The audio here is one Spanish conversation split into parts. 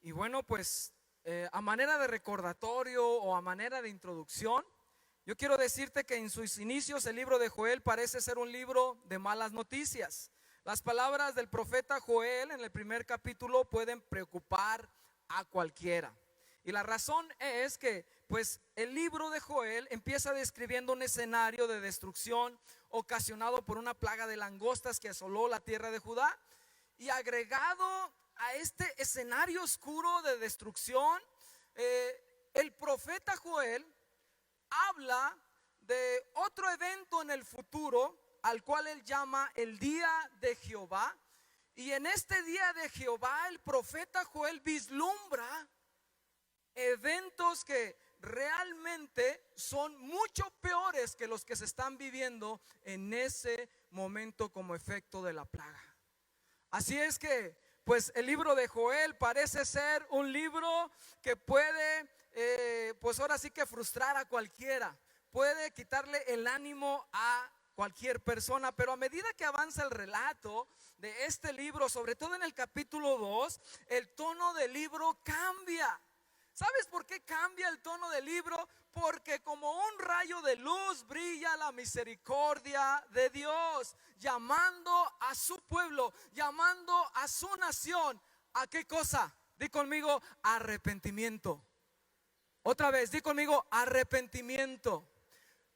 Y bueno, pues a manera de recordatorio o a manera de introducción, yo quiero decirte que en sus inicios el libro de Joel parece ser un libro de malas noticias. Las palabras del profeta Joel en el primer capítulo pueden preocupar a cualquiera. Y la razón es que pues el libro de Joel empieza describiendo un escenario de destrucción ocasionado por una plaga de langostas que asoló la tierra de Judá. Y agregado a este escenario oscuro de destrucción, el profeta Joel habla de otro evento en el futuro, al cual él llama el día de Jehová. Y en este día de Jehová el profeta Joel vislumbra eventos que realmente son mucho peores que los que se están viviendo en ese momento como efecto de la plaga. Así es que pues el libro de Joel parece ser un libro que puede pues ahora sí que frustrar a cualquiera, puede quitarle el ánimo a cualquier persona. Pero a medida que avanza el relato de este libro, sobre todo en el capítulo 2, el tono del libro cambia. ¿Sabes por qué cambia el tono del libro? Porque como un rayo de luz brilla la misericordia de Dios, llamando a su pueblo, llamando a su nación. ¿A qué cosa? Di conmigo, arrepentimiento. Otra vez, di conmigo, arrepentimiento.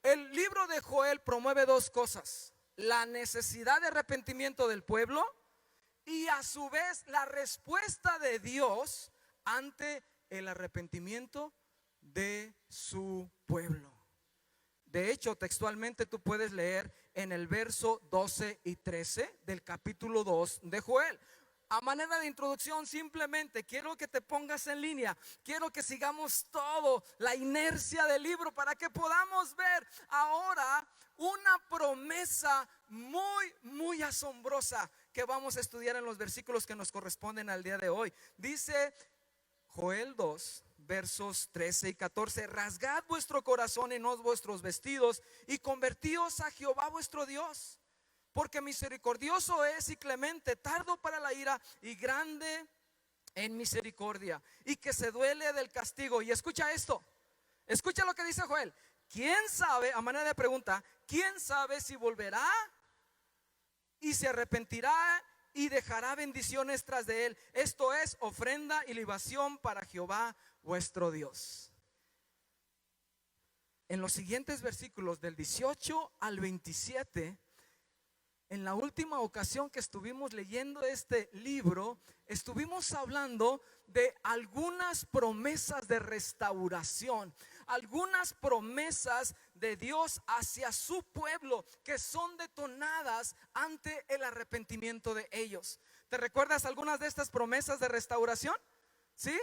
El libro de Joel promueve dos cosas: la necesidad de arrepentimiento del pueblo y a su vez la respuesta de Dios ante el arrepentimiento de su pueblo. De hecho, textualmente tú puedes leer en el verso 12 y 13 del capítulo 2 de Joel. A manera de introducción, simplemente quiero que te pongas en línea, quiero que sigamos todo la inercia del libro para que podamos ver ahora una promesa muy asombrosa que vamos a estudiar en los versículos que nos corresponden al día de hoy. Dice Joel 2, versos 13 y 14: rasgad vuestro corazón y no vuestros vestidos, y convertíos a Jehová vuestro Dios, porque misericordioso es y clemente, tardo para la ira y grande en misericordia, y que se duele del castigo. Y escucha esto, escucha lo que dice Joel: ¿quién sabe? A manera de pregunta, ¿quién sabe si volverá y se arrepentirá y dejará bendiciones tras de él? Esto es ofrenda y libación para Jehová vuestro Dios. En los siguientes versículos del 18 al 27, en la última ocasión que estuvimos leyendo este libro, estuvimos hablando de algunas promesas de restauración, algunas promesas de Dios hacia su pueblo que son detonadas ante el arrepentimiento de ellos. ¿Te recuerdas algunas de estas promesas de restauración? ¿Sí?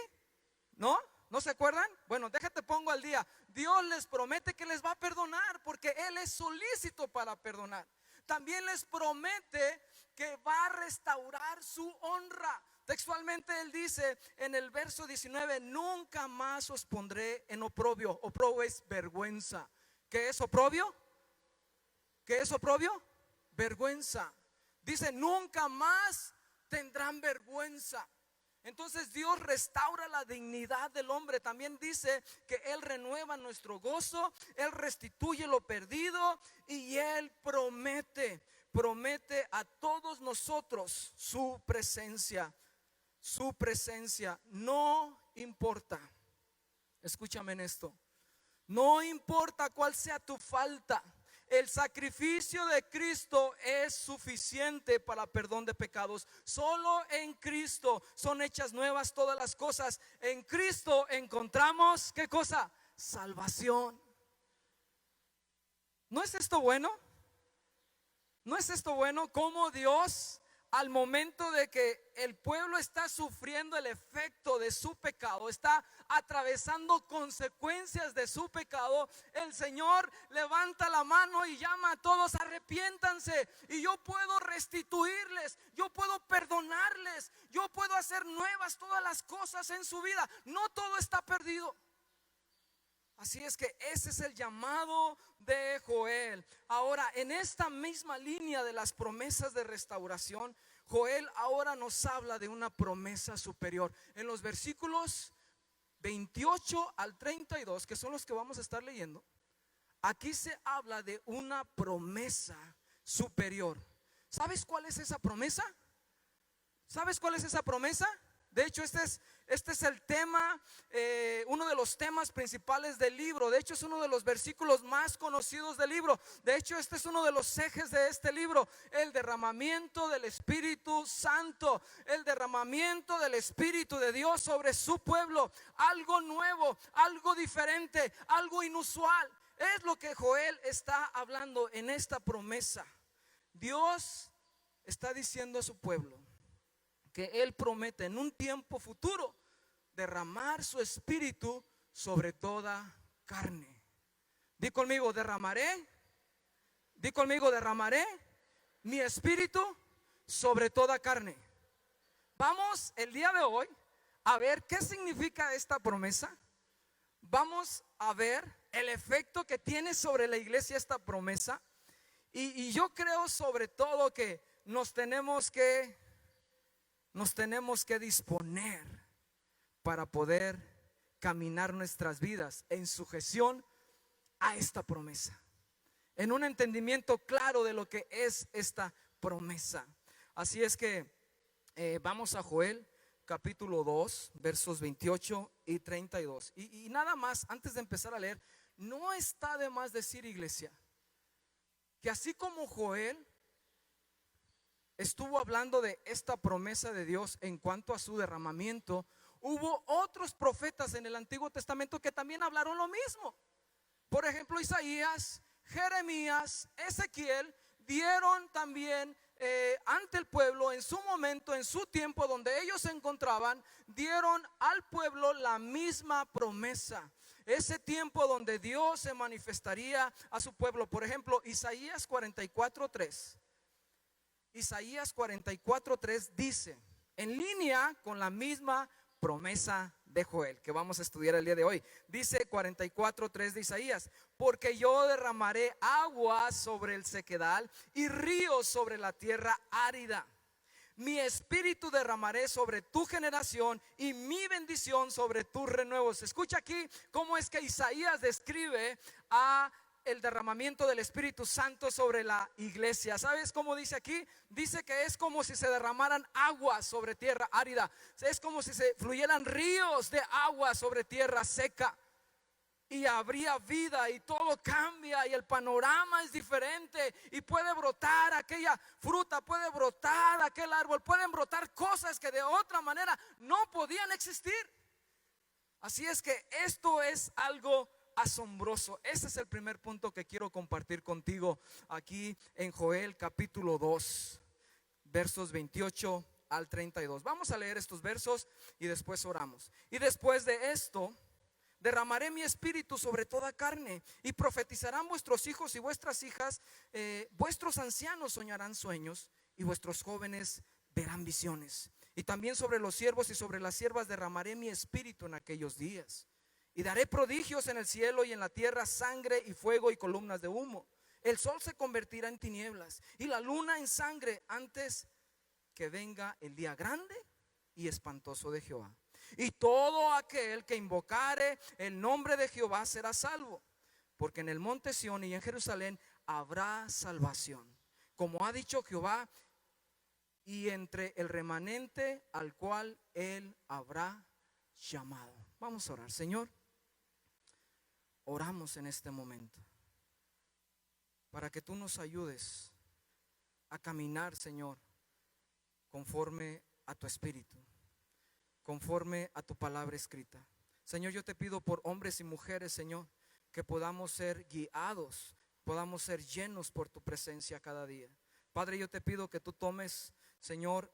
¿No? ¿No se acuerdan? Bueno, déjate pongo al día. Dios les promete que les va a perdonar porque Él es solícito para perdonar. También les promete que va a restaurar su honra. Textualmente Él dice en el verso 19: nunca más os pondré en oprobio. Oprobio es vergüenza. ¿Qué es oprobio? ¿Qué es oprobio? Vergüenza. Dice: nunca más tendrán vergüenza. Entonces Dios restaura la dignidad del hombre. También dice que Él renueva nuestro gozo, Él restituye lo perdido y Él promete a todos nosotros su presencia. Su presencia no importa. Escúchame en esto. No importa cuál sea tu falta. El sacrificio de Cristo es suficiente para perdón de pecados. Solo en Cristo son hechas nuevas todas las cosas. En Cristo encontramos, ¿qué cosa? Salvación. ¿No es esto bueno? ¿No es esto bueno? Cómo Dios, al momento de que el pueblo está sufriendo el efecto de su pecado, está atravesando consecuencias de su pecado, el Señor levanta la mano y llama a todos: arrepiéntanse, y yo puedo restituirles, yo puedo perdonarles, yo puedo hacer nuevas todas las cosas en su vida. No todo está perdido. Así es que ese es el llamado de Joel. Ahora, en esta misma línea de las promesas de restauración, Joel ahora nos habla de una promesa superior. En los versículos 28 al 32, que son los que vamos a estar leyendo, aquí se habla de una promesa superior. ¿Sabes cuál es esa promesa? ¿Sabes cuál es esa promesa? De hecho, este es el tema, uno de los temas principales del libro. De hecho, es uno de los versículos más conocidos del libro. De hecho, este es uno de los ejes de este libro: el derramamiento del Espíritu Santo, el derramamiento del Espíritu de Dios sobre su pueblo. Algo nuevo, algo diferente, algo inusual. Es lo que Joel está hablando en esta promesa. Dios está diciendo a su pueblo que Él promete en un tiempo futuro derramar su espíritu sobre toda carne. Di conmigo, derramaré. Di conmigo, derramaré mi espíritu sobre toda carne. Vamos el día de hoy a ver qué significa esta promesa. Vamos a ver el efecto que tiene sobre la iglesia esta promesa. Y yo creo sobre todo que nos tenemos que disponer para poder caminar nuestras vidas en sujeción a esta promesa, en un entendimiento claro de lo que es esta promesa. Así es que vamos a Joel capítulo 2, versos 28 y 32. Y nada más, antes de empezar a leer, no está de más decir, iglesia, que así como Joel estuvo hablando de esta promesa de Dios en cuanto a su derramamiento, hubo otros profetas en el Antiguo Testamento que también hablaron lo mismo. Por ejemplo, Isaías, Jeremías, Ezequiel dieron también ante el pueblo en su momento, en su tiempo donde ellos se encontraban, dieron al pueblo la misma promesa. Ese tiempo donde Dios se manifestaría a su pueblo. Por ejemplo, Isaías 44:3. Isaías 44:3 dice, en línea con la misma promesa de Joel que vamos a estudiar el día de hoy. Dice 44:3 de Isaías: porque yo derramaré agua sobre el sequedal y ríos sobre la tierra árida. Mi espíritu derramaré sobre tu generación y mi bendición sobre tus renuevos. Escucha aquí cómo es que Isaías describe a el derramamiento del Espíritu Santo sobre la iglesia. ¿Sabes cómo dice aquí? Dice que es como si se derramaran aguas sobre tierra árida. Es como si se fluyeran ríos de agua sobre tierra seca. Y habría vida y todo cambia y el panorama es diferente. Y puede brotar aquella fruta, puede brotar aquel árbol, pueden brotar cosas que de otra manera no podían existir. Así es que esto es algo asombroso. Ese es el primer punto que quiero compartir contigo aquí en Joel capítulo 2, versos 28 al 32. Vamos a leer estos versos y después oramos. Y después de esto derramaré mi espíritu sobre toda carne, y profetizarán vuestros hijos y vuestras hijas, vuestros ancianos soñarán sueños, y vuestros jóvenes verán visiones. Y también sobre los siervos y sobre las siervas derramaré mi espíritu en aquellos días. Y daré prodigios en el cielo y en la tierra, sangre y fuego y columnas de humo. El sol se convertirá en tinieblas y la luna en sangre antes que venga el día grande y espantoso de Jehová. Y todo aquel que invocare el nombre de Jehová será salvo, porque en el monte Sión y en Jerusalén habrá salvación, como ha dicho Jehová, y entre el remanente al cual él habrá llamado. Vamos a orar. Señor, oramos en este momento para que tú nos ayudes a caminar, Señor, conforme a tu espíritu, conforme a tu palabra escrita. Señor, yo te pido por hombres y mujeres, Señor, que podamos ser guiados, podamos ser llenos por tu presencia cada día. Padre, yo te pido que tú tomes, Señor,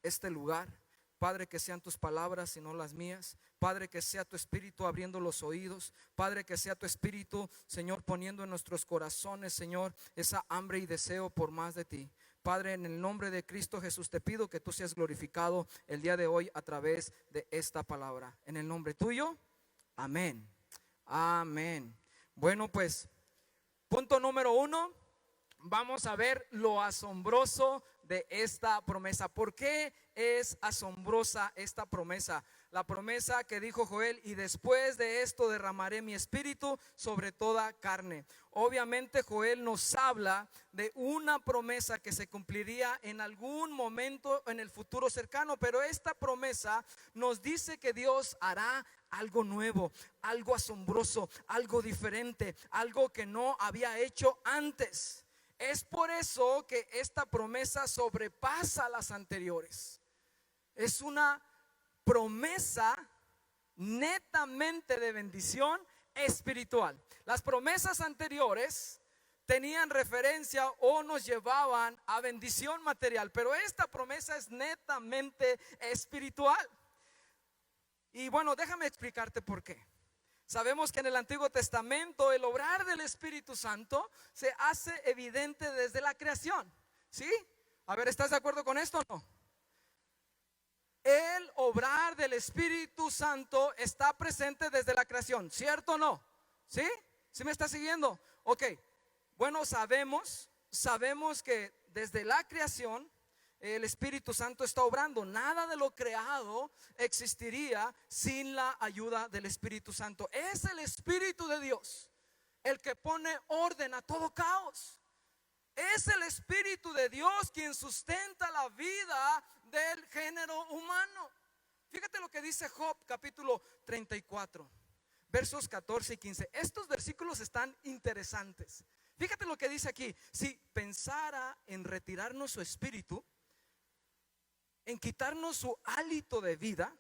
este lugar. Padre, que sean tus palabras y no las mías. Padre, que sea tu espíritu abriendo los oídos. Padre, que sea tu espíritu, Señor, poniendo en nuestros corazones, Señor, esa hambre y deseo por más de ti. Padre, en el nombre de Cristo Jesús te pido que tú seas glorificado el día de hoy a través de esta palabra. En el nombre tuyo, amén. Amén. Bueno, pues, punto número 1, vamos a ver lo asombroso de esta promesa. ¿Por qué es asombrosa esta promesa? La promesa que dijo Joel: y después de esto derramaré mi espíritu sobre toda carne. Obviamente Joel nos habla de una promesa que se cumpliría en algún momento en el futuro cercano, pero esta promesa nos dice que Dios hará algo nuevo, algo asombroso, algo diferente, algo que no había hecho antes. Es por eso que esta promesa sobrepasa las anteriores. Es una promesa netamente de bendición espiritual. Las promesas anteriores tenían referencia o nos llevaban a bendición material, pero esta promesa es netamente espiritual. Y bueno, déjame explicarte por qué. Sabemos que en el Antiguo Testamento el obrar del Espíritu Santo se hace evidente desde la creación, ¿sí? A ver, ¿estás de acuerdo con esto o no? El obrar del Espíritu Santo está presente desde la creación, ¿cierto o no? ¿Sí? ¿Sí me está siguiendo? Ok, bueno, sabemos que desde la creación el Espíritu Santo está obrando. Nada de lo creado existiría sin la ayuda del Espíritu Santo. Es el Espíritu de Dios el que pone orden a todo caos. Es el Espíritu de Dios quien sustenta la vida del género humano. Fíjate lo que dice Job capítulo 34, versos 14 y 15. Estos versículos están interesantes. Fíjate lo que dice aquí: si pensara en retirarnos su espíritu, en quitarnos su hálito de vida,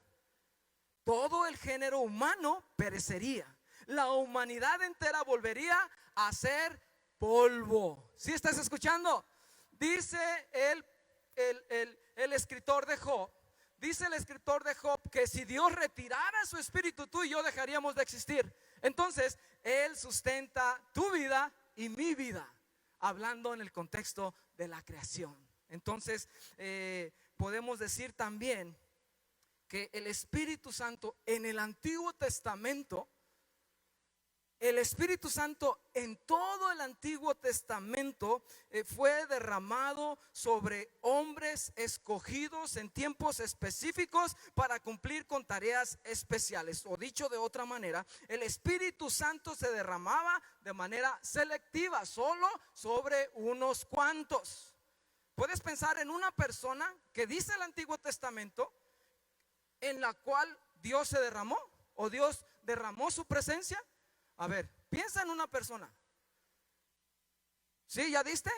todo el género humano perecería. La humanidad entera volvería a ser polvo. ¿Sí estás escuchando? Dice el escritor de Job, dice el escritor de Job que si Dios retirara su espíritu, tú y yo dejaríamos de existir. Entonces Él sustenta tu vida y mi vida, hablando en el contexto de la creación. Entonces podemos decir también que el Espíritu Santo en el Antiguo Testamento, el Espíritu Santo en todo el Antiguo Testamento fue derramado sobre hombres escogidos en tiempos específicos para cumplir con tareas especiales. O dicho de otra manera, el Espíritu Santo se derramaba de manera selectiva, solo sobre unos cuantos. Puedes pensar en una persona que dice el Antiguo Testamento en la cual Dios se derramó, o Dios derramó su presencia. A ver, piensa en una persona. ¿Sí? ¿Ya diste?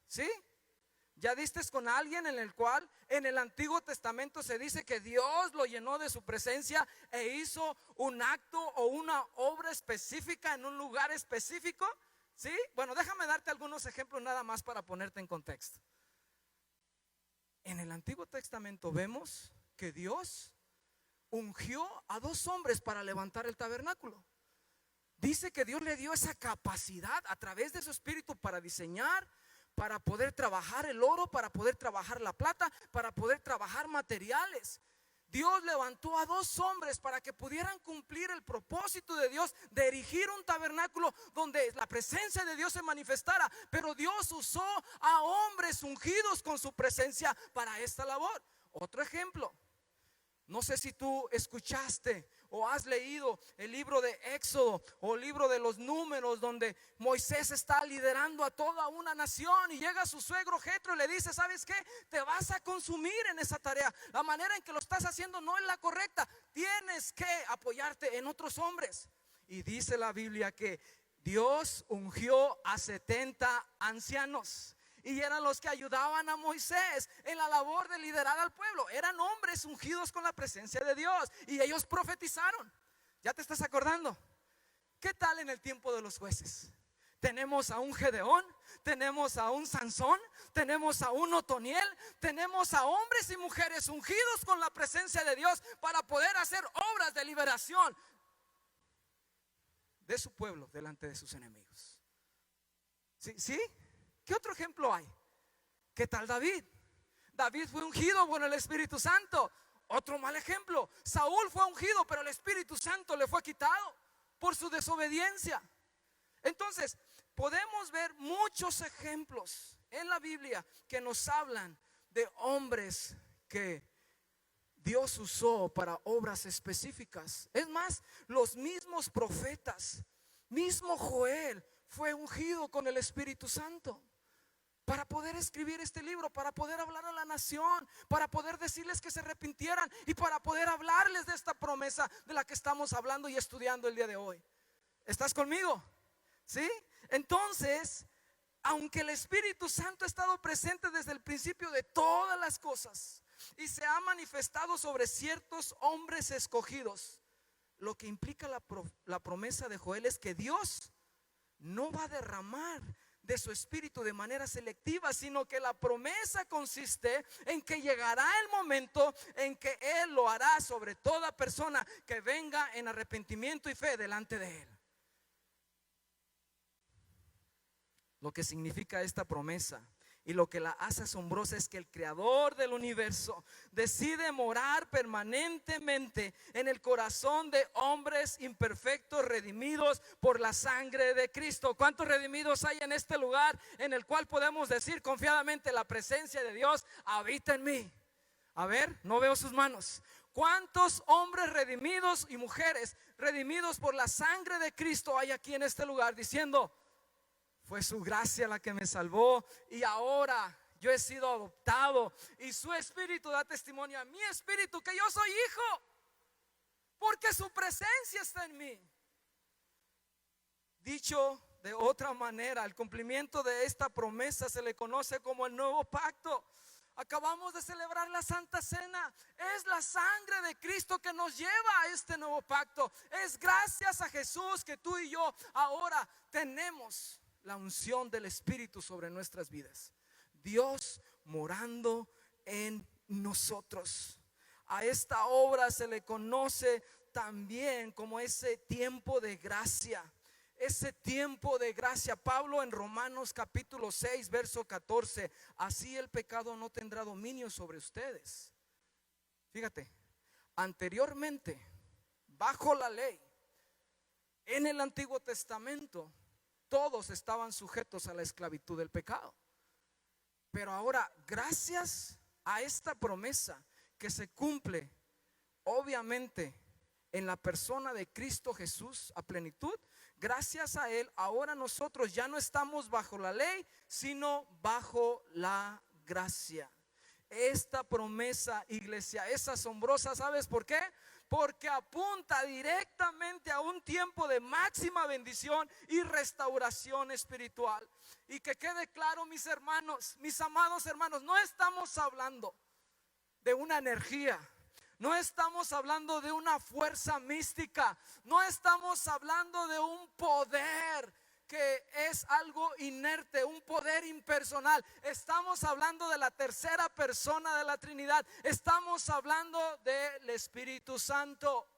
¿Sí? ¿Ya diste con alguien en el cual en el Antiguo Testamento se dice que Dios lo llenó de su presencia e hizo un acto o una obra específica en un lugar específico? ¿Sí? Bueno, déjame darte algunos ejemplos nada más para ponerte en contexto. En el Antiguo Testamento vemos que Dios ungió a 2 hombres para levantar el tabernáculo. Dice que Dios le dio esa capacidad a través de su espíritu para diseñar, para poder trabajar el oro, para poder trabajar la plata, para poder trabajar materiales. Dios levantó a 2 hombres para que pudieran cumplir el propósito de Dios de erigir un tabernáculo donde la presencia de Dios se manifestara. Pero Dios usó a hombres ungidos con su presencia para esta labor. Otro ejemplo. No sé si tú escuchaste o has leído el libro de Éxodo o el libro de los Números, donde Moisés está liderando a toda una nación y llega su suegro Jetro y le dice: ¿sabes qué? Te vas a consumir en esa tarea. La manera en que lo estás haciendo no es la correcta. Tienes que apoyarte en otros hombres. Y dice la Biblia que Dios ungió a 70 ancianos. Y eran los que ayudaban a Moisés en la labor de liderar al pueblo. Eran hombres ungidos con la presencia de Dios. Y ellos profetizaron. ¿Ya te estás acordando? ¿Qué tal en el tiempo de los jueces? Tenemos a un Gedeón, tenemos a un Sansón, tenemos a un Otoniel, tenemos a hombres y mujeres ungidos con la presencia de Dios para poder hacer obras de liberación de su pueblo delante de sus enemigos. ¿Sí? ¿Sí? ¿Qué otro ejemplo hay? ¿Qué tal David? David fue ungido con el Espíritu Santo. Otro mal ejemplo. Saúl fue ungido, pero el Espíritu Santo le fue quitado por su desobediencia. Entonces, podemos ver muchos ejemplos en la Biblia que nos hablan de hombres que Dios usó para obras específicas. Es más, los mismos profetas, mismo Joel fue ungido con el Espíritu Santo para poder escribir este libro, para poder hablar a la nación, para poder decirles que se arrepintieran y para poder hablarles de esta promesa de la que estamos hablando y estudiando el día de hoy. ¿Estás conmigo? ¿Sí? Entonces, aunque el Espíritu Santo ha estado presente desde el principio de todas las cosas y se ha manifestado sobre ciertos hombres escogidos, lo que implica la promesa de Joel es que Dios no va a derramar de su espíritu de manera selectiva, sino que la promesa consiste en que llegará el momento en que Él lo hará sobre toda persona que venga en arrepentimiento y fe delante de Él. Lo que significa esta promesa y lo que la hace asombrosa es que el creador del universo decide morar permanentemente en el corazón de hombres imperfectos redimidos por la sangre de Cristo. ¿Cuántos redimidos hay en este lugar en el cual podemos decir confiadamente: la presencia de Dios habita en mí? A ver, no veo sus manos. ¿Cuántos hombres redimidos y mujeres redimidos por la sangre de Cristo hay aquí en este lugar diciendo: fue su gracia la que me salvó y ahora yo he sido adoptado y su espíritu da testimonio a mi espíritu que yo soy hijo, porque su presencia está en mí? Dicho de otra manera, el cumplimiento de esta promesa se le conoce como el nuevo pacto. Acabamos de celebrar la Santa Cena. Es la sangre de Cristo que nos lleva a este nuevo pacto. Es gracias a Jesús que tú y yo ahora tenemos la unción del Espíritu sobre nuestras vidas. Dios morando en nosotros. A esta obra se le conoce también como ese tiempo de gracia. Ese tiempo de gracia. Pablo en Romanos capítulo 6 verso 14: así el pecado no tendrá dominio sobre ustedes. Fíjate, anteriormente, bajo la ley, en el Antiguo Testamento, todos estaban sujetos a la esclavitud del pecado. Pero ahora, gracias a esta promesa que se cumple obviamente en la persona de Cristo Jesús a plenitud, gracias a Él, ahora nosotros ya no estamos bajo la ley, sino bajo la gracia. Esta promesa, iglesia, es asombrosa. ¿Sabes por qué? Porque apunta directamente a un tiempo de máxima bendición y restauración espiritual. Y que quede claro, mis hermanos, mis amados hermanos, no estamos hablando de una energía, no estamos hablando de una fuerza mística, no estamos hablando de un poder que es algo inerte, un poder impersonal. Estamos hablando de la tercera persona de la Trinidad. Estamos hablando del Espíritu Santo.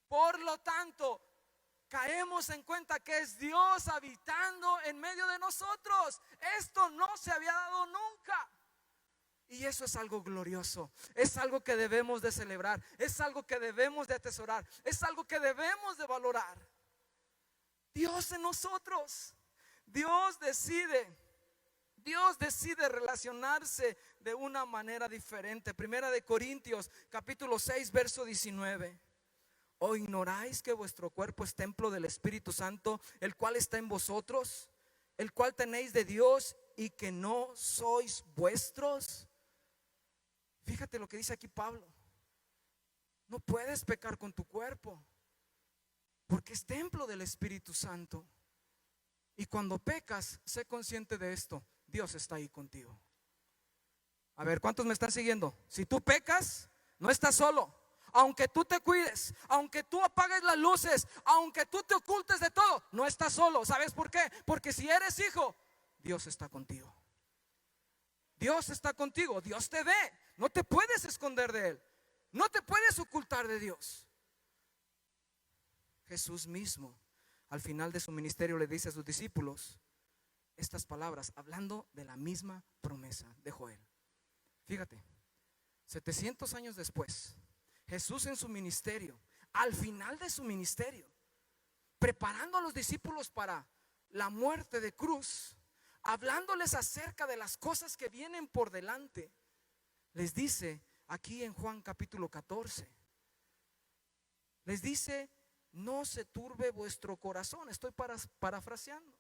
Por lo tanto, caemos en cuenta que es Dios habitando en medio de nosotros. Esto no se había dado nunca. Y eso es algo glorioso, es algo que debemos de celebrar, es algo que debemos de atesorar, es algo que debemos de valorar. Dios en nosotros. Dios decide relacionarse de una manera diferente. Primera de Corintios capítulo 6 verso 19: ¿o ignoráis que vuestro cuerpo es templo del Espíritu Santo, el cual está en vosotros, el cual tenéis de Dios, y que no sois vuestros? Fíjate lo que dice aquí Pablo. No puedes pecar con tu cuerpo, porque es templo del Espíritu Santo. Y cuando pecas, sé consciente de esto: Dios está ahí contigo. A ver, ¿cuántos me están siguiendo? Si tú pecas, no estás solo. Aunque tú te cuides, aunque tú apagues las luces, aunque tú te ocultes de todo, no estás solo. ¿Sabes por qué? Porque si eres hijo, Dios está contigo. Dios está contigo, Dios te ve. No te puedes esconder de Él, no te puedes ocultar de Dios. Jesús mismo al final de su ministerio le dice a sus discípulos estas palabras, hablando de la misma promesa de Joel. Fíjate, 700 años después, Jesús en su ministerio, al final de su ministerio, preparando a los discípulos para la muerte de cruz, hablándoles acerca de las cosas que vienen por delante, les dice aquí en Juan capítulo 14, les dice: no se turbe vuestro corazón. Estoy parafraseando.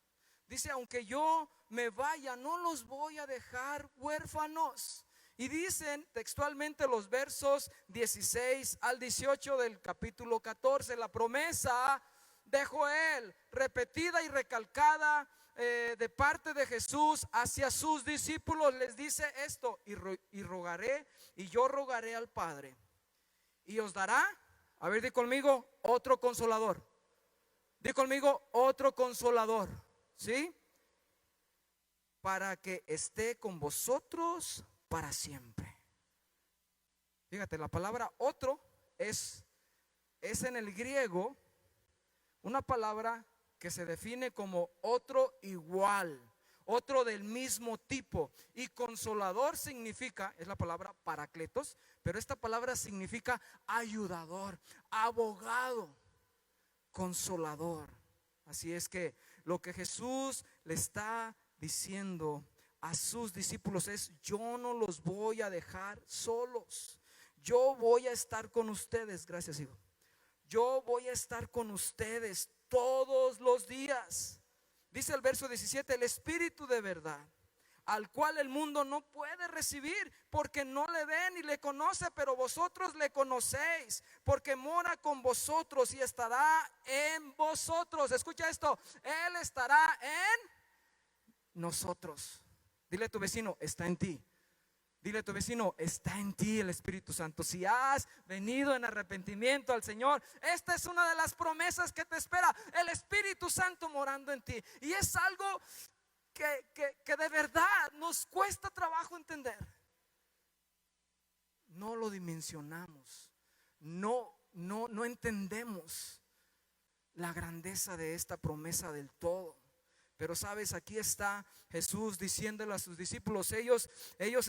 Dice: aunque yo me vaya, no los voy a dejar huérfanos. Y dicen textualmente los versos 16 al 18 del capítulo 14, la promesa de Joel, repetida y recalcada de parte de Jesús hacia sus discípulos. Les dice esto: y rogaré, y yo rogaré al Padre, y os dará, a ver, di conmigo, otro consolador. Di conmigo, otro consolador, ¿sí? Para que esté con vosotros para siempre. Fíjate, la palabra otro es en el griego una palabra que se define como otro igual, otro del mismo tipo. Y consolador significa, es la palabra paracletos, pero esta palabra significa ayudador, abogado, consolador. Así es que lo que Jesús le está diciendo a sus discípulos es: yo no los voy a dejar solos, yo voy a estar con ustedes. Gracias, hijo. Yo voy a estar con ustedes todos los días. Dice el verso 17: el Espíritu de verdad, al cual el mundo no puede recibir, porque no le ve ni le conoce, pero vosotros le conocéis, porque mora con vosotros y estará en vosotros. Escucha esto: Él estará en nosotros. Dile a tu vecino: está en ti. Dile a tu vecino: está en ti el Espíritu Santo. Si has venido en arrepentimiento al Señor, esta es una de las promesas que te espera: el Espíritu Santo morando en ti. Y es algo que de verdad nos cuesta trabajo entender. No lo dimensionamos, no entendemos la grandeza de esta promesa del todo. Pero sabes, aquí está Jesús diciéndole a sus discípulos, ellos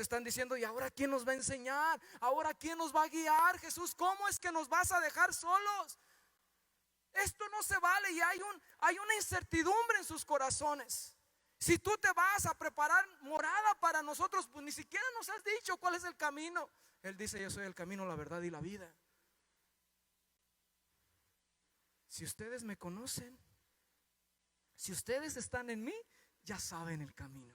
están diciendo: ¿y ahora quién nos va a enseñar? ¿Ahora quién nos va a guiar? Jesús, ¿cómo es que nos vas a dejar solos? Esto no se vale. Y hay una incertidumbre en sus corazones. Si tú te vas a preparar morada para nosotros, pues ni siquiera nos has dicho cuál es el camino. Él dice: yo soy el camino, la verdad y la vida. Si ustedes me conocen, si ustedes están en mí, ya saben el camino,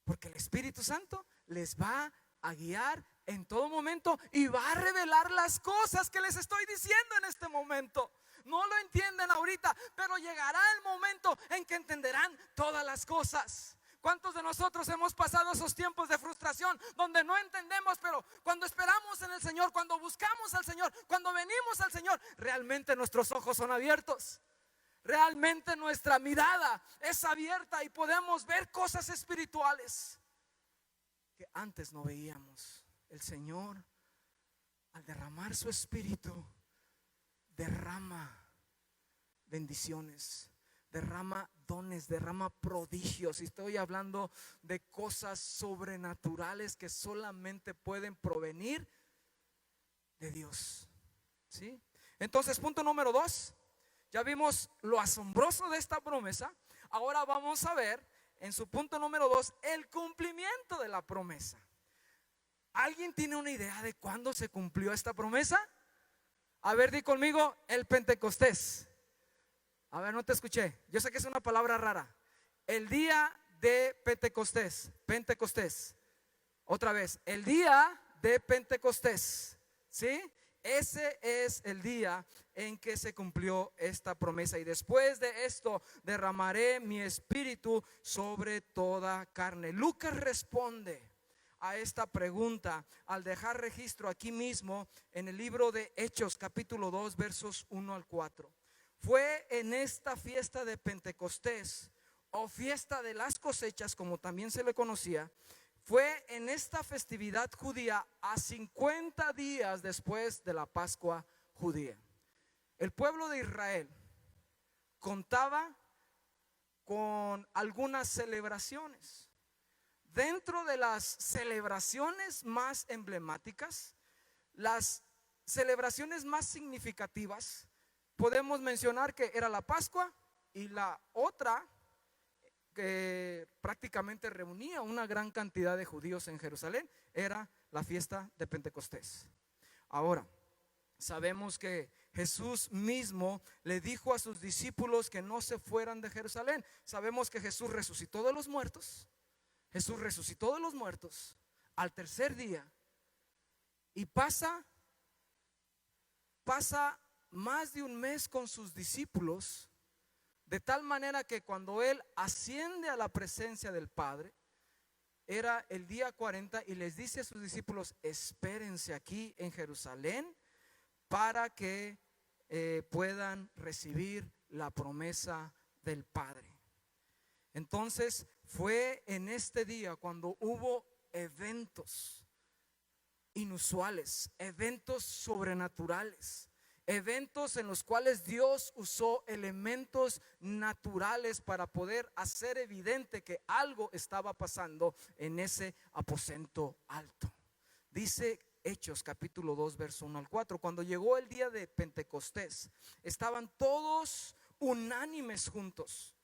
porque el Espíritu Santo les va a guiar en todo momento y va a revelar las cosas que les estoy diciendo en este momento. No lo entienden ahorita, pero llegará el momento en que entenderán todas las cosas. ¿Cuántos de nosotros hemos pasado esos tiempos de frustración donde no entendemos, pero cuando esperamos en el Señor, cuando buscamos al Señor, cuando venimos al Señor, realmente nuestros ojos son abiertos? Realmente nuestra mirada es abierta y podemos ver cosas espirituales que antes no veíamos. El Señor, al derramar su Espíritu, derrama bendiciones, derrama dones, derrama prodigios. Y estoy hablando de cosas sobrenaturales que solamente pueden provenir de Dios, ¿sí? Entonces, punto número 2. Ya vimos lo asombroso de esta promesa. Ahora vamos a ver en su punto número 2 el cumplimiento de la promesa. ¿Alguien tiene una idea de cuándo se cumplió esta promesa? A ver, di conmigo: el Pentecostés. A ver, no te escuché. Yo sé que es una palabra rara. El día de Pentecostés. Pentecostés. Otra vez: el día de Pentecostés. ¿Sí? Ese es el día en que se cumplió esta promesa. Y después de esto derramaré mi espíritu sobre toda carne. Lucas responde a esta pregunta al dejar registro aquí mismo en el libro de Hechos capítulo 2 versos 1 al 4. Fue en esta fiesta de Pentecostés, o fiesta de las cosechas, como también se le conocía. Fue en esta festividad judía a 50 días después de la Pascua judía. El pueblo de Israel contaba con algunas celebraciones. Dentro de las celebraciones más emblemáticas, las celebraciones más significativas, podemos mencionar que era la Pascua y la otra que prácticamente reunía una gran cantidad de judíos en Jerusalén, era la fiesta de Pentecostés. Ahora, sabemos que Jesús mismo le dijo a sus discípulos que no se fueran de Jerusalén. Sabemos que Jesús resucitó de los muertos. Jesús resucitó de los muertos al tercer día. Y pasa más de un mes con sus discípulos, de tal manera que cuando Él asciende a la presencia del Padre, era el día 40 y les dice a sus discípulos: espérense aquí en Jerusalén para que puedan recibir la promesa del Padre. Entonces fue en este día cuando hubo eventos inusuales, eventos sobrenaturales, eventos en los cuales Dios usó elementos naturales para poder hacer evidente que algo estaba pasando en ese aposento alto. Dice Hechos capítulo 2 verso 1 al 4: cuando llegó el día de Pentecostés, estaban todos unánimes juntos.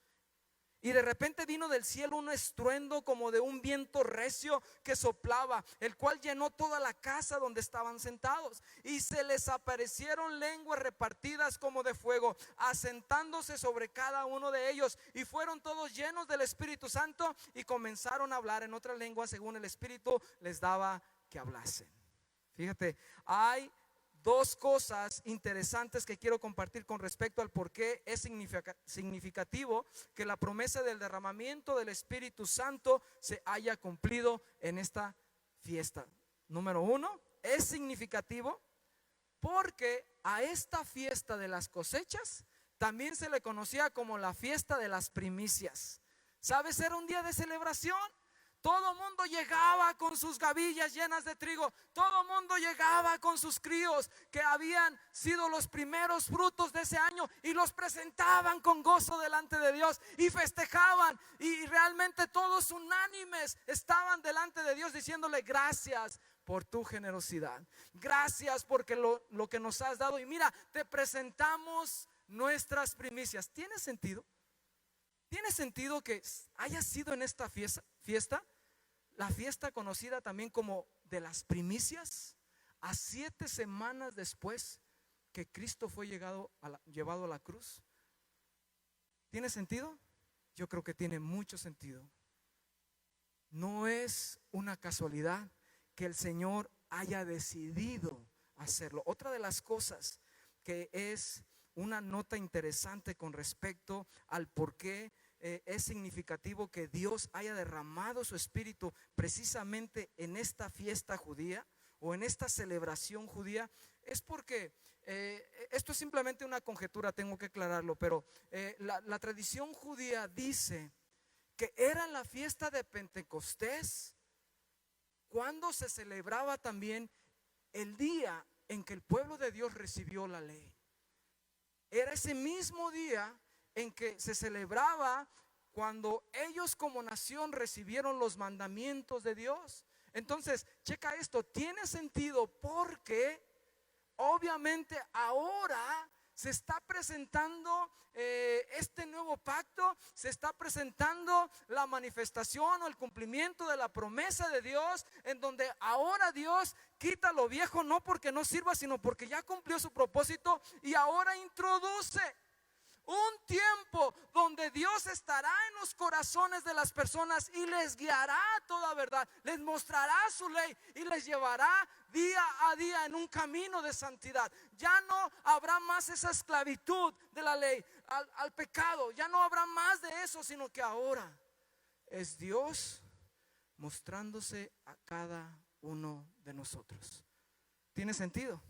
Y de repente vino del cielo un estruendo como de un viento recio que soplaba, el cual llenó toda la casa donde estaban sentados. Y se les aparecieron lenguas repartidas como de fuego, asentándose sobre cada uno de ellos. Y fueron todos llenos del Espíritu Santo y comenzaron a hablar en otras lenguas según el Espíritu les daba que hablasen. Fíjate, hay dos cosas interesantes que quiero compartir con respecto al por qué es significativo que la promesa del derramamiento del Espíritu Santo se haya cumplido en esta fiesta. Número uno, es significativo porque a esta fiesta de las cosechas también se le conocía como la fiesta de las primicias. ¿Sabes? Era un día de celebración. Todo mundo llegaba con sus gavillas llenas de trigo. Todo mundo llegaba con sus críos que habían sido los primeros frutos de ese año y los presentaban con gozo delante de Dios y festejaban. Y realmente todos unánimes estaban delante de Dios diciéndole: gracias por tu generosidad. Gracias porque lo que nos has dado. Y mira, te presentamos nuestras primicias. ¿Tiene sentido? ¿Tiene sentido que haya sido en esta fiesta? La fiesta conocida también como de las primicias, a 7 semanas después que Cristo fue llevado a la cruz. ¿Tiene sentido? Yo creo que tiene mucho sentido. No es una casualidad que el Señor haya decidido hacerlo. Otra de las cosas que es una nota interesante con respecto al por qué es significativo que Dios haya derramado su Espíritu precisamente en esta fiesta judía o en esta celebración judía, es porque esto es simplemente una conjetura, tengo que aclararlo, pero la tradición judía dice que era la fiesta de Pentecostés cuando se celebraba también el día en que el pueblo de Dios recibió la ley. Era ese mismo día en que se celebraba cuando ellos como nación recibieron los mandamientos de Dios. Entonces, checa esto, tiene sentido porque obviamente ahora se está presentando este nuevo pacto, se está presentando la manifestación o el cumplimiento de la promesa de Dios, en donde ahora Dios quita lo viejo no porque no sirva, sino porque ya cumplió su propósito y ahora introduce un tiempo donde Dios estará en los corazones de las personas y les guiará a toda verdad, les mostrará su ley y les llevará día a día en un camino de santidad. Ya no habrá más esa esclavitud de la ley al pecado, ya no habrá más de eso, sino que ahora es Dios mostrándose a cada uno de nosotros. ¿Tiene sentido?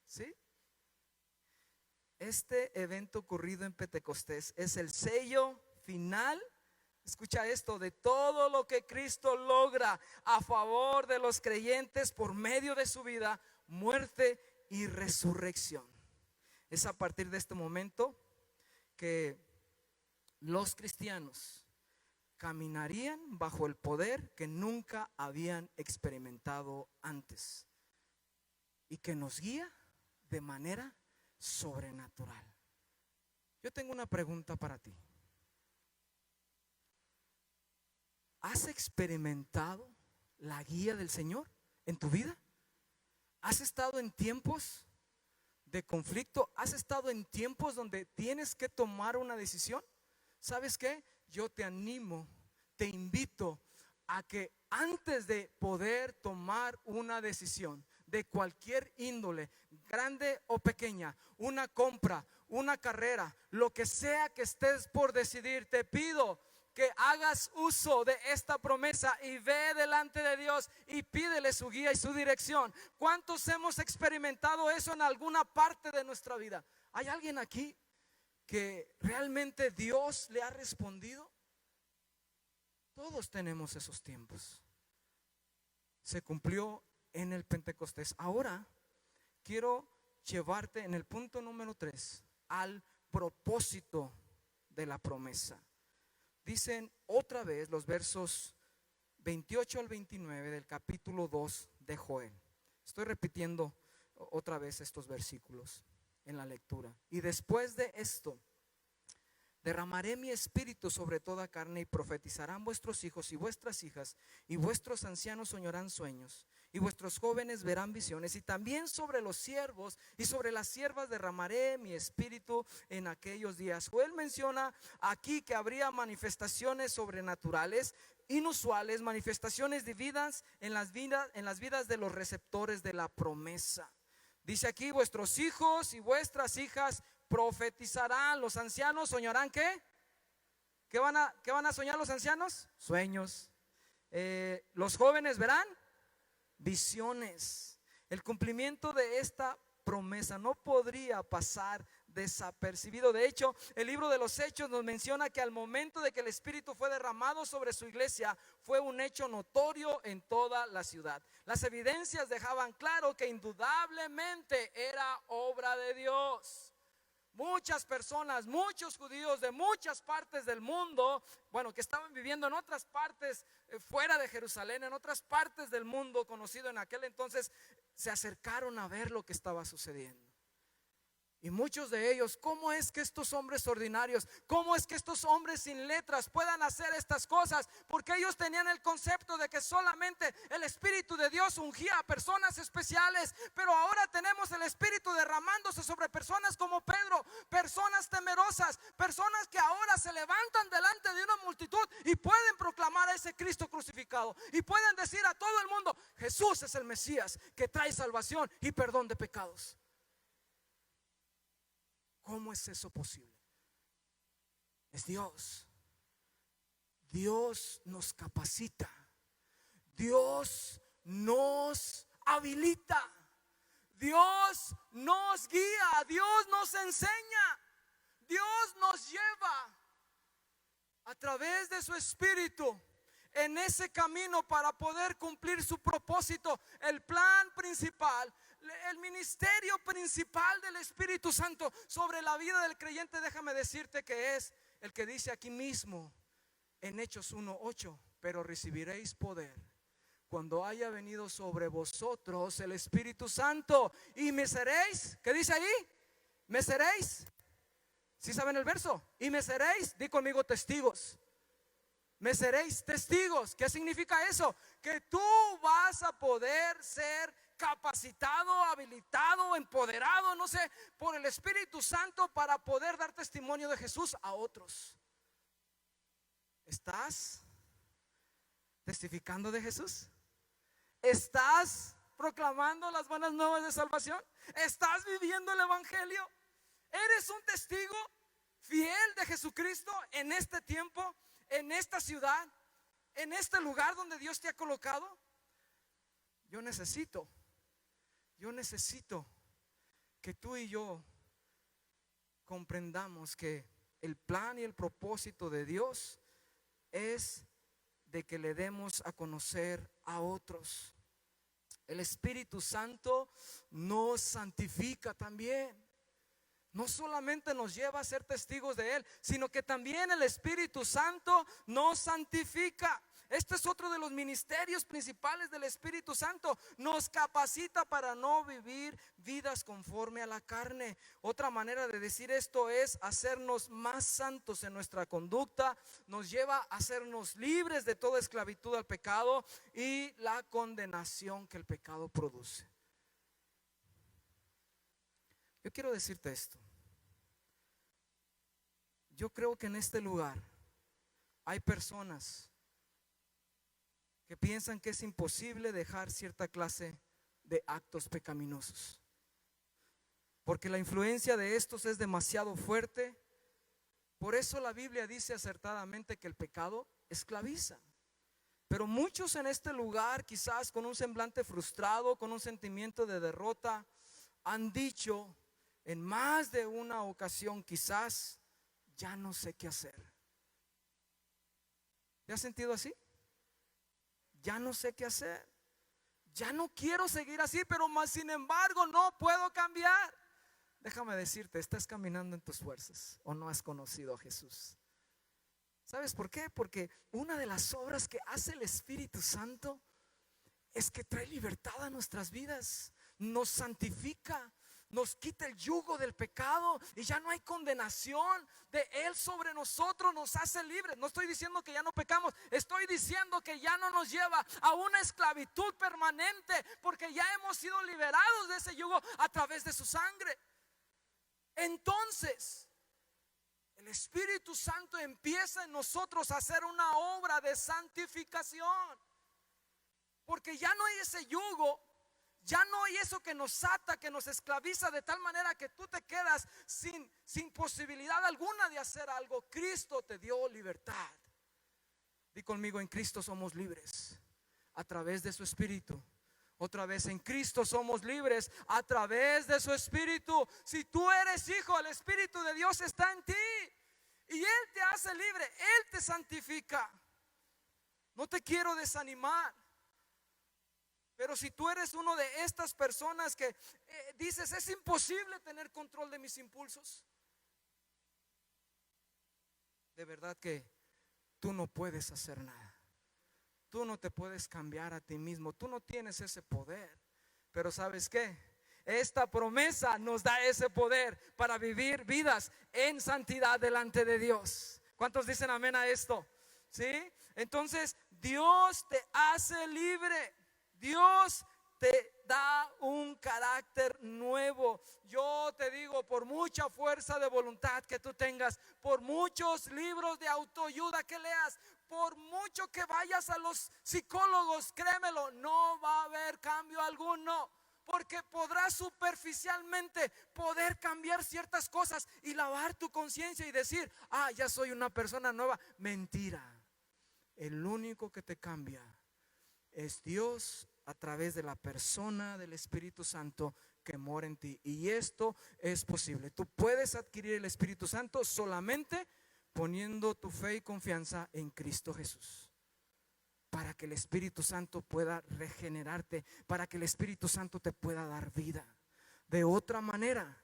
¿Sí? Este evento ocurrido en Pentecostés es el sello final, escucha esto, de todo lo que Cristo logra a favor de los creyentes por medio de su vida, muerte y resurrección. Es a partir de este momento que los cristianos caminarían bajo el poder que nunca habían experimentado antes y que nos guía de manera sobrenatural. Yo tengo una pregunta para ti. ¿has experimentado la guía del Señor en tu vida? ¿Has estado en tiempos de conflicto? ¿Has estado en tiempos donde tienes que tomar una decisión? ¿Sabes qué? Yo te animo, te invito a que antes de poder tomar una decisión de cualquier índole, grande o pequeña, una compra, una carrera, lo que sea que estés por decidir, te pido que hagas uso de esta promesa y ve delante de Dios y pídele su guía y su dirección. ¿Cuántos hemos experimentado eso en alguna parte de nuestra vida? ¿Hay alguien aquí que realmente Dios le ha respondido? Todos tenemos esos tiempos. Se cumplió en el Pentecostés. Ahora quiero llevarte en el punto número 3 al propósito de la promesa. Dicen otra vez los versos 28 al 29 del capítulo 2 de Joel. Estoy repitiendo otra vez estos versículos en la lectura. Y después de esto, derramaré mi espíritu sobre toda carne, y profetizarán vuestros hijos y vuestras hijas, y vuestros ancianos soñarán sueños, y vuestros jóvenes verán visiones, y también sobre los siervos y sobre las siervas derramaré mi espíritu en aquellos días. Joel menciona aquí que habría manifestaciones sobrenaturales, inusuales, manifestaciones divinas en las vidas de los receptores de la promesa. Dice aquí: vuestros hijos y vuestras hijas profetizarán. Los ancianos soñarán. ¿Qué? ¿Qué van a soñar los ancianos? Sueños. Los jóvenes verán visiones. El cumplimiento de esta promesa no podría pasar desapercibido. De hecho, el libro de los Hechos nos menciona que al momento de que el Espíritu fue derramado sobre su iglesia, fue un hecho notorio en toda la ciudad. Las evidencias dejaban claro que indudablemente era obra de Dios. Muchas personas, muchos judíos de muchas partes del mundo, que estaban viviendo en otras partes fuera de Jerusalén, en otras partes del mundo conocido en aquel entonces, se acercaron a ver lo que estaba sucediendo. Y muchos de ellos: ¿cómo es que estos hombres ordinarios, cómo es que estos hombres sin letras puedan hacer estas cosas? Porque ellos tenían el concepto de que solamente el Espíritu de Dios ungía a personas especiales, pero ahora tenemos el Espíritu derramándose sobre personas como Pedro, personas temerosas, personas que ahora se levantan delante de una multitud y pueden proclamar a ese Cristo crucificado, y pueden decir a todo el mundo: Jesús es el Mesías que trae salvación y perdón de pecados. ¿Cómo es eso posible? Es Dios. Dios nos capacita. Dios nos habilita. Dios nos guía. Dios nos enseña. Dios nos lleva a través de su Espíritu en ese camino para poder cumplir su propósito, el plan principal, el ministerio principal del Espíritu Santo sobre la vida del creyente. Déjame decirte que es el que dice aquí mismo en Hechos 1:8: pero recibiréis poder cuando haya venido sobre vosotros el Espíritu Santo, y me seréis, ¿qué dice ahí? Me seréis, ¿sí saben el verso? Y me seréis, di conmigo, testigos. Me seréis testigos. ¿Qué significa eso? Que tú vas a poder ser capacitado, habilitado, empoderado, no sé, por el Espíritu Santo para poder dar testimonio de Jesús a otros. ¿Estás testificando de Jesús? ¿Estás proclamando las buenas nuevas de salvación? ¿Estás viviendo el evangelio? ¿Eres un testigo fiel de Jesucristo en este tiempo, en esta ciudad, en este lugar donde Dios te ha colocado? Yo necesito que tú y yo comprendamos que el plan y el propósito de Dios es de que le demos a conocer a otros. El Espíritu Santo nos santifica también. No solamente nos lleva a ser testigos de Él, sino que también el Espíritu Santo nos santifica. Este es otro de los ministerios principales del Espíritu Santo. Nos capacita para no vivir vidas conforme a la carne. Otra manera de decir esto es hacernos más santos en nuestra conducta. Nos lleva a hacernos libres de toda esclavitud al pecado y la condenación que el pecado produce. Yo quiero decirte esto. Yo creo que en este lugar hay personas que piensan que es imposible dejar cierta clase de actos pecaminosos, porque la influencia de estos es demasiado fuerte. Por eso la Biblia dice acertadamente que el pecado esclaviza. Pero muchos en este lugar, quizás con un semblante frustrado, con un sentimiento de derrota, han dicho en más de una ocasión, quizás, ya no sé qué hacer. ¿Te has sentido así? Ya no sé qué hacer. Ya no quiero seguir así, pero más sin embargo no puedo cambiar. Déjame decirte, estás caminando en tus fuerzas o no has conocido a Jesús. ¿Sabes por qué? Porque una de las obras que hace el Espíritu Santo es que trae libertad a nuestras vidas, nos santifica, nos quita el yugo del pecado y ya no hay condenación de Él sobre nosotros, nos hace libres. No estoy diciendo que ya no pecamos, estoy diciendo que ya no nos lleva a una esclavitud permanente, porque ya hemos sido liberados de ese yugo a través de su sangre. Entonces el Espíritu Santo empieza en nosotros a hacer una obra de santificación, porque ya no hay ese yugo. Ya no hay eso que nos ata, que nos esclaviza de tal manera que tú te quedas sin posibilidad alguna de hacer algo. Cristo te dio libertad. Di conmigo, en Cristo somos libres a través de su Espíritu. Otra vez, en Cristo somos libres a través de su Espíritu. Si tú eres hijo, el Espíritu de Dios está en ti y Él te hace libre, Él te santifica. No te quiero desanimar. Pero si tú eres uno de estas personas que dices, es imposible tener control de mis impulsos, de verdad que tú no puedes hacer nada. Tú no te puedes cambiar a ti mismo. Tú no tienes ese poder. Pero ¿sabes qué? Esta promesa nos da ese poder para vivir vidas en santidad delante de Dios. ¿Cuántos dicen amén a esto? ¿Sí? Entonces Dios te hace libre. Dios te da un carácter nuevo. Yo te digo, por mucha fuerza de voluntad que tú tengas, por muchos libros de autoayuda que leas, por mucho que vayas a los psicólogos, créemelo, no va a haber cambio alguno. Porque podrás superficialmente poder cambiar ciertas cosas y lavar tu conciencia y decir, ya soy una persona nueva. Mentira. El único que te cambia es Dios a través de la persona del Espíritu Santo que mora en ti. Y esto es posible. Tú puedes adquirir el Espíritu Santo solamente poniendo tu fe y confianza en Cristo Jesús, para que el Espíritu Santo pueda regenerarte, para que el Espíritu Santo te pueda dar vida. De otra manera,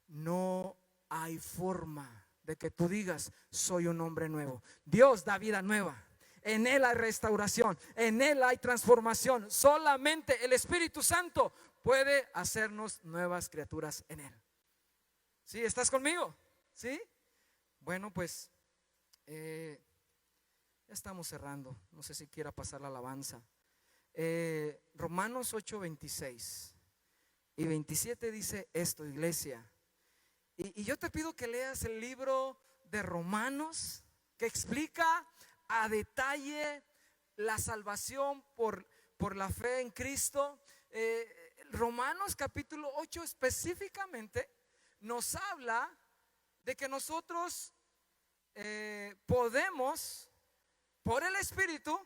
no hay forma de que tú digas, soy un hombre nuevo. Dios da vida nueva. En Él hay restauración, en Él hay transformación. Solamente el Espíritu Santo puede hacernos nuevas criaturas en Él. ¿Sí? ¿Estás conmigo? ¿Sí? Bueno, pues ya estamos cerrando. No sé si quiera pasar la alabanza. Romanos 8, 26 y 27 dice esto, iglesia. Y yo te pido que leas el libro de Romanos, que explica a detalle la salvación por la fe en Cristo. Romanos capítulo 8 específicamente nos habla de que nosotros podemos, por el Espíritu,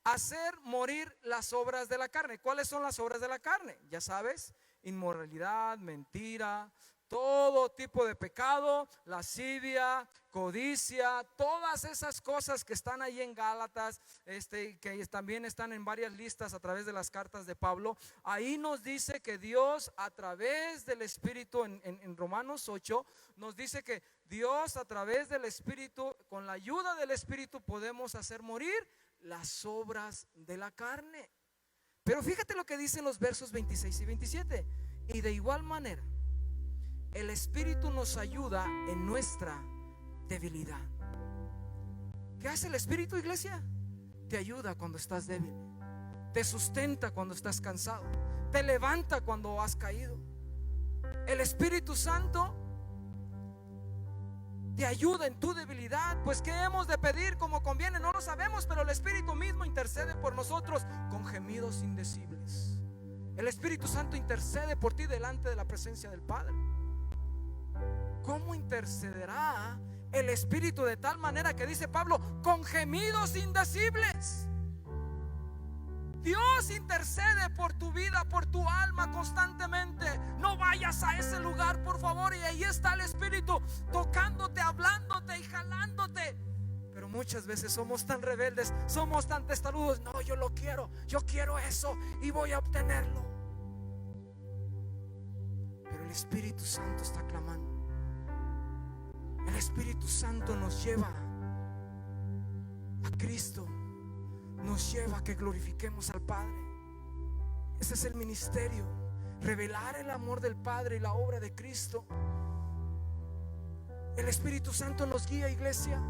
hacer morir las obras de la carne. ¿Cuáles son las obras de la carne? Ya sabes, inmoralidad, mentira, todo tipo de pecado, lascivia, codicia, todas esas cosas que están ahí en Gálatas, que también están en varias listas a través de las cartas de Pablo. Ahí nos dice que Dios a través del Espíritu, en Romanos 8, nos dice que Dios a través del Espíritu, con la ayuda del Espíritu, podemos hacer morir las obras de la carne. Pero fíjate lo que dicen los versos 26 y 27. Y de igual manera, el Espíritu nos ayuda en nuestra debilidad. ¿Qué hace el Espíritu, iglesia? Te ayuda cuando estás débil, te sustenta cuando estás cansado, te levanta cuando has caído. El Espíritu Santo te ayuda en tu debilidad. Pues ¿qué hemos de pedir como conviene? No lo sabemos, pero el Espíritu mismo intercede por nosotros con gemidos indecibles. El Espíritu Santo intercede por ti delante de la presencia del Padre. ¿Cómo intercederá el Espíritu? De tal manera que dice Pablo, con gemidos indecibles. Dios intercede por tu vida, por tu alma constantemente. No vayas a ese lugar, por favor. Y ahí está el Espíritu tocándote, hablándote y jalándote. Pero muchas veces somos tan rebeldes, somos tan testarudos. No, yo lo quiero, yo quiero eso y voy a obtenerlo. Pero el Espíritu Santo está clamando. El Espíritu Santo nos lleva a Cristo, nos lleva a que glorifiquemos al Padre. Ese es el ministerio, revelar el amor del Padre y la obra de Cristo. El Espíritu Santo nos guía, iglesia.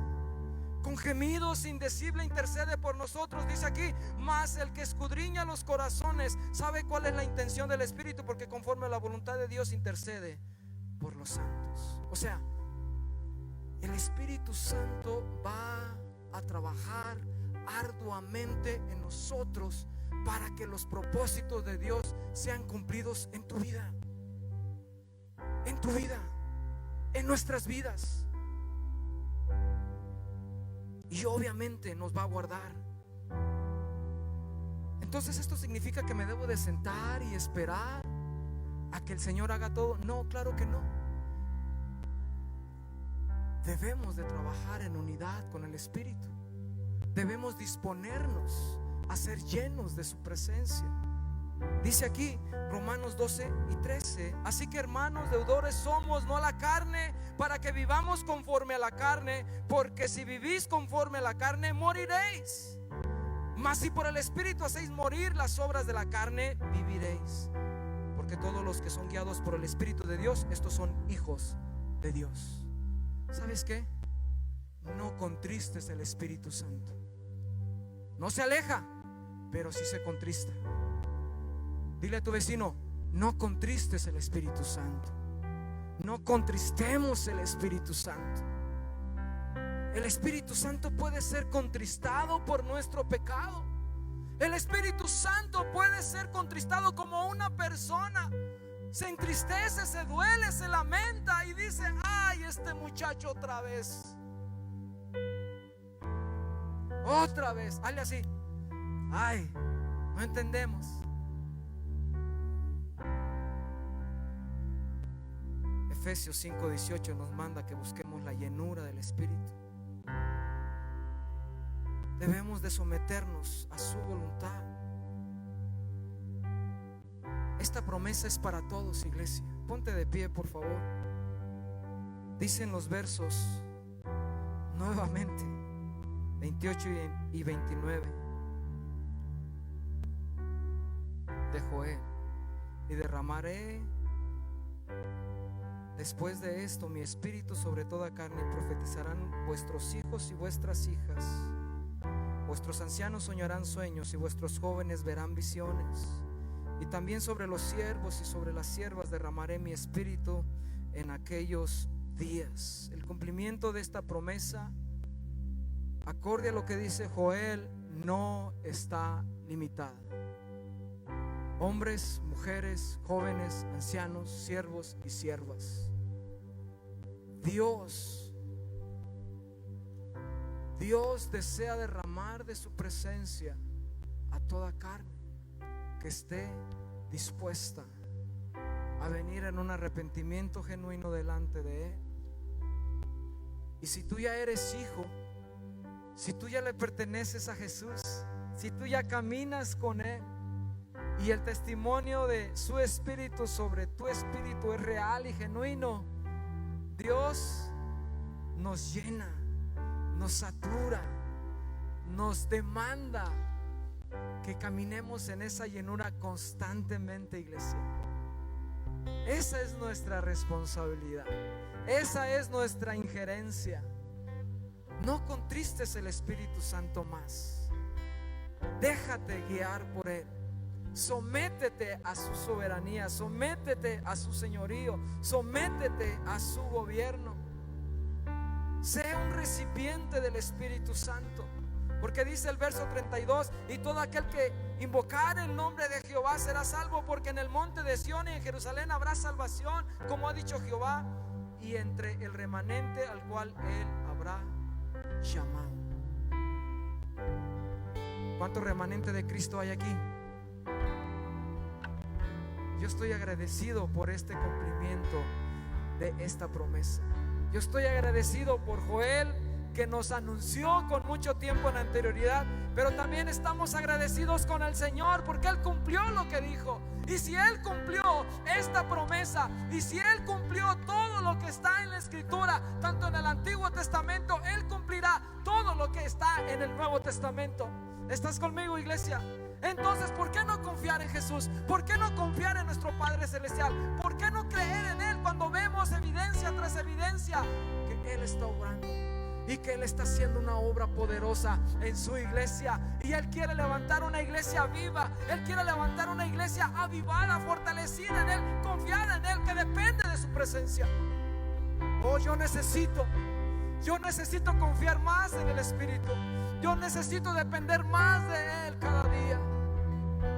Con gemidos indecibles intercede por nosotros. Dice aquí, mas el que escudriña los corazones sabe cuál es la intención del Espíritu, porque conforme a la voluntad de Dios intercede por los santos. O sea, el Espíritu Santo va a trabajar arduamente en nosotros para que los propósitos de Dios sean cumplidos en tu vida, en nuestras vidas. Y obviamente nos va a guardar. Entonces, ¿esto significa que me debo de sentar y esperar a que el Señor haga todo? No, claro que no. Debemos de trabajar en unidad con el Espíritu. Debemos disponernos a ser llenos de su presencia. Dice aquí Romanos 12 y 13: así que, hermanos, deudores somos, no a la carne, para que vivamos conforme a la carne, porque si vivís conforme a la carne, moriréis. Mas si por el Espíritu hacéis morir las obras de la carne, viviréis. Porque todos los que son guiados por el Espíritu de Dios, estos son hijos de Dios. ¿Sabes qué? No contristes el Espíritu Santo. No se aleja, pero sí se contrista. Dile a tu vecino, no contristes el Espíritu Santo. No contristemos el Espíritu Santo. El Espíritu Santo puede ser contristado por nuestro pecado. El Espíritu Santo puede ser contristado como una persona se entristece, se duele, se lamenta y dice: ay, este muchacho otra vez. Otra vez, hazle así. Ay, no entendemos. Efesios 5:18 nos manda que busquemos la llenura del Espíritu. Debemos de someternos a su voluntad. Esta promesa es para todos, iglesia. Ponte de pie, por favor. Dicen los versos nuevamente 28 y 29 de Joel: y derramaré después de esto mi espíritu sobre toda carne, y profetizarán vuestros hijos y vuestras hijas, vuestros ancianos soñarán sueños, y vuestros jóvenes verán visiones. Y también sobre los siervos y sobre las siervas derramaré mi espíritu en aquellos días. El cumplimiento de esta promesa, acorde a lo que dice Joel, no está limitada. Hombres, mujeres, jóvenes, ancianos, siervos y siervas. Dios desea derramar de su presencia a toda carne que esté dispuesta a venir en un arrepentimiento genuino delante de Él. Y si tú ya eres hijo, si tú ya le perteneces a Jesús, si tú ya caminas con Él y el testimonio de su espíritu sobre tu espíritu es real y genuino, Dios nos llena, nos satura, nos demanda que caminemos en esa llenura constantemente, iglesia. Esa es nuestra responsabilidad. Esa es nuestra injerencia. No contristes el Espíritu Santo más. Déjate guiar por Él. Sométete a su soberanía, sométete a su señorío, sométete a su gobierno. Sea un recipiente del Espíritu Santo. Porque dice el verso 32: y todo aquel que invocar el nombre de Jehová será salvo, porque en el monte de Sión y en Jerusalén habrá salvación, como ha dicho Jehová, y entre el remanente al cual Él habrá llamado. ¿Cuánto remanente de Cristo hay aquí? Yo estoy agradecido por este cumplimiento de esta promesa. Yo estoy agradecido por Joel, que nos anunció con mucho tiempo en anterioridad, pero también estamos agradecidos con el Señor porque Él cumplió lo que dijo. Y si Él cumplió esta promesa, y si Él cumplió todo lo que está en la Escritura, tanto en el Antiguo Testamento, Él cumplirá todo lo que está en el Nuevo Testamento. ¿Estás conmigo, iglesia? Entonces, ¿por qué no confiar en Jesús? ¿Por qué no confiar en nuestro Padre Celestial? ¿Por qué no creer en Él cuando vemos evidencia tras evidencia que Él está obrando y que Él está haciendo una obra poderosa en su iglesia? Y Él quiere levantar una iglesia viva. Él quiere levantar una iglesia avivada, fortalecida en Él, confiada en Él, que depende de su presencia. Oh, yo necesito confiar más en el Espíritu. Yo necesito depender más de Él cada día.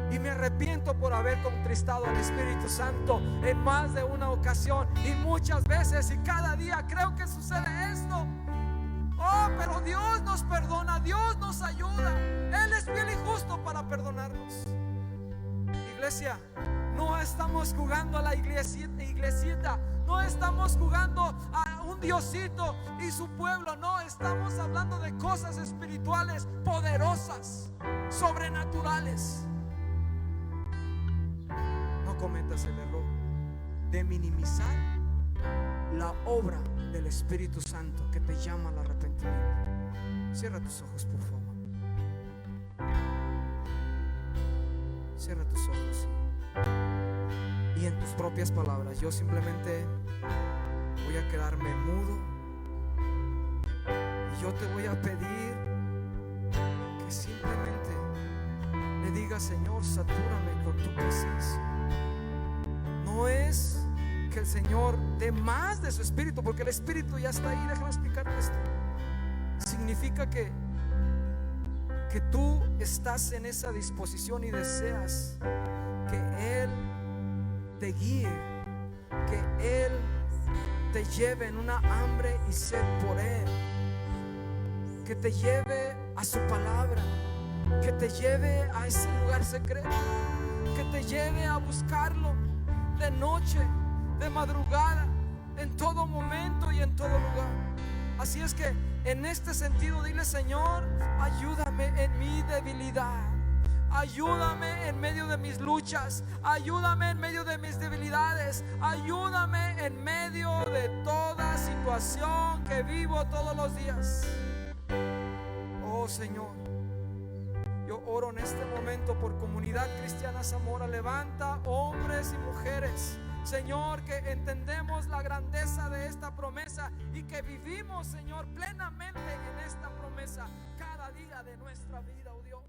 Y me arrepiento por haber contristado al Espíritu Santo en más de una ocasión y muchas veces, y cada día creo que sucede esto. Oh, pero Dios nos perdona, Dios nos ayuda. Él es fiel y justo para perdonarnos. Iglesia, no estamos jugando a la iglesita, no estamos jugando a un Diosito y su pueblo. No, estamos hablando de cosas espirituales poderosas, sobrenaturales. No cometas el error de minimizar la obra del Espíritu Santo que te llama al arrepentimiento. Cierra tus ojos, por favor. Cierra tus ojos. Y en tus propias palabras, yo simplemente voy a quedarme mudo. Y yo te voy a pedir que simplemente le digas: Señor, satúrame con tu presencia. No es que el Señor dé más de su Espíritu, porque el Espíritu ya está ahí. Déjame explicarte esto. Significa que tú estás en esa disposición y deseas que Él te guíe, que Él te lleve en una hambre y sed por Él, que te lleve a su palabra, que te lleve a ese lugar secreto, que te lleve a buscarlo de noche, de madrugada, en todo momento y en todo lugar. Así es que en este sentido dile: Señor, ayúdame en mi debilidad, ayúdame en medio de mis luchas, ayúdame en medio de mis debilidades, ayúdame en medio de toda situación que vivo todos los días. Oh Señor, yo oro en este momento por Comunidad Cristiana Zamora. Levanta hombres y mujeres, Señor, que entendemos la grandeza de esta promesa y que vivimos, Señor, plenamente en esta promesa cada día de nuestra vida, oh Dios.